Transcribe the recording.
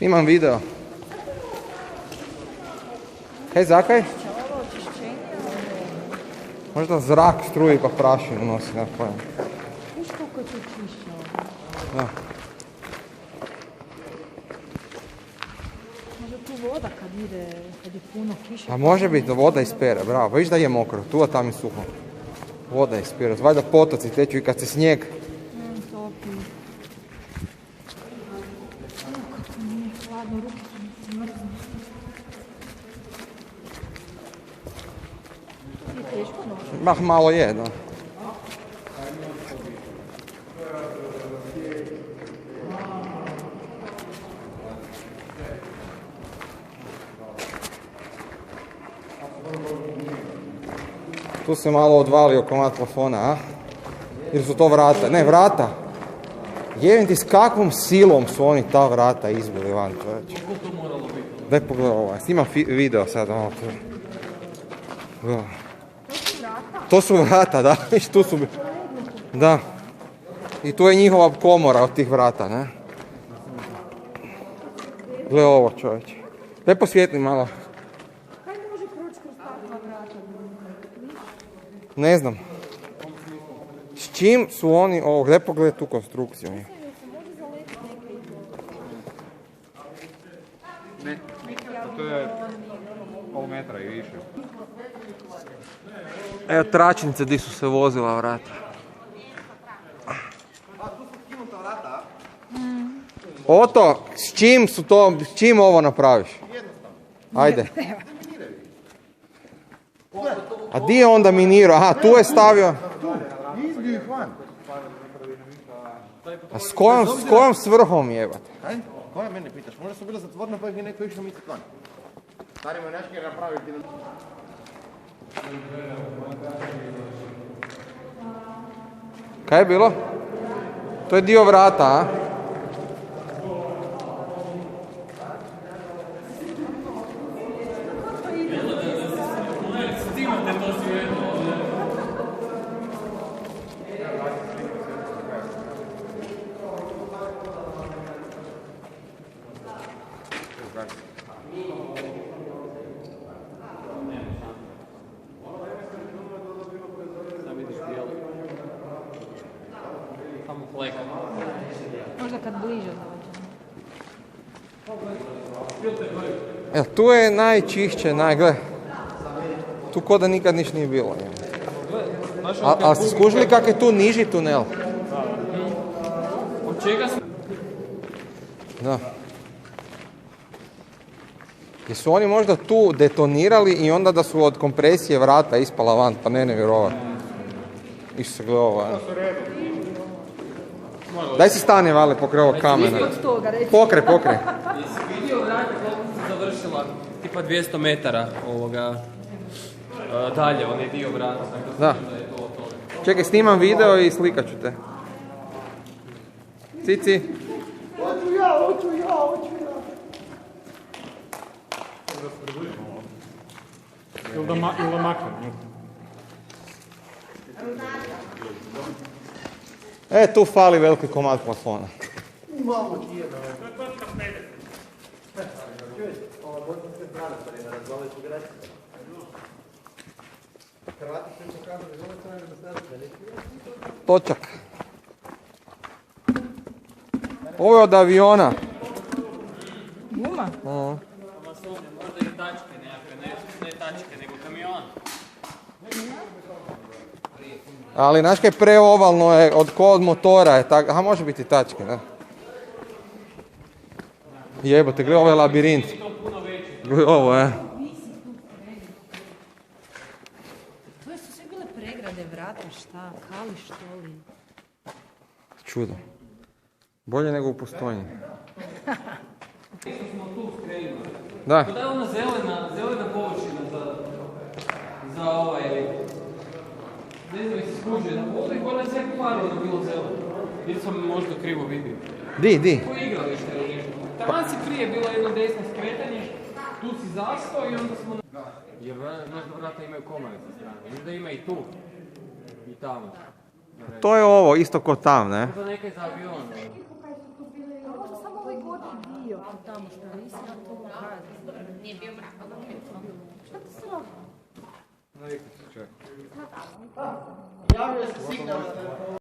Snimam video. Hej, zakaj? Možda zrak struji pa prašinu nosi, ne pojem. Viš koliko će čišća ovo? Da. Može tu voda kad ide, kad je puno kiše. A može biti da voda ispere, bravo. Viš da je mokro, tu a tam je suho. Voda ispere, valjda potoci teču i kad se snijeg. Topi. Kako nije hladno, ruke su mi mrzne. Je teško noći? Bah, malo je, da. Tu se malo odvalio komad plafona, a? Ili su to vrata? Ne, vrata! Jevim ti s kakvom silom su oni ta vrata izbili van, čovječe. Daj pogledaj ovaj, snimam video sad, ovo. To su vrata, da, viš, tu su... Da. I tu je njihova komora od tih vrata, ne? Gle ovo, čovječe. Daj posvijetli malo. Kaj može proći kroz takva vrata? Ne znam. S čim su oni ovo, gdje pogledaj tu konstrukciju? Se može zaletiti neke i to. Ne, to je pol metra i više. Evo tračnice di su se vozila vrata. Oto, s čim su to, s čim ovo napraviš? Ajde. A di je onda minirao? Aha, tu je stavio. Izbiju ih van. A s kojom svrhom jebate? Aj, koja mene pitaš? Možda su bila zatvorena pa ih je neko išao mislit van. Stari monjaški je napraviti. Kaj je bilo? To je dio vrata, a? Možda kad bliže dođe. Evo, tu je najčišće, gle. Tu ko da nikad niš nije bilo. Ali ste skužili kak je tu niži tunel? Od čega smo? Da. Jesu oni možda tu detonirali i onda da su od kompresije vrata ispala van, pa ne vjerovat. Išće se gleda ovo. Daj si stane, Vale, pokraj ovog kamena. Pokre. Jesi vidio vrata koliko se završila? Tipa 200 metara ovoga dalje, on je dio vrata. Da. Je to. Čekaj, snimam video i slikat ću te. Cici. Hoću ja. Ili da maknem. Tu fali veliki komad plafona. Malo tijena. Točak. Ovo je od aviona. Guma? Možda i tačke nekakve, ne tačke, nego kamion. Ali znaš kaj preovalno je, od motora je tako, aha, može biti tačke, da. Jebote, gledaj ovaj labirint. Gledaj ovo, To su sve bile pregrade vrata, šta, kali što li. Čudo. Bolje nego u Postojni. Smo tu skrenuli. Da. To je ona zelena površina za ovaj... Ne znam jesi skužio na vodu i koja je sve parilo da bilo zeleno. Ili sam možda krivo vidio. Di? Ko igralište ili nešto. Taman si prije bilo jedno desno skretanje, tu si zastao i onda smo... Jer vrata imaju komare sa strane. Viš da ima i tu. I tamo. To je ovo, isto ko tam, ne? Možda nekaj za avion. Možda samo ovaj gornji dio. mrtvo tamo što nisi ja to pokazala. Nije bio mrtvo, ali nije to bilo. Šta ti se radi? Navikli se čovjek. Javio se signal na telefonu.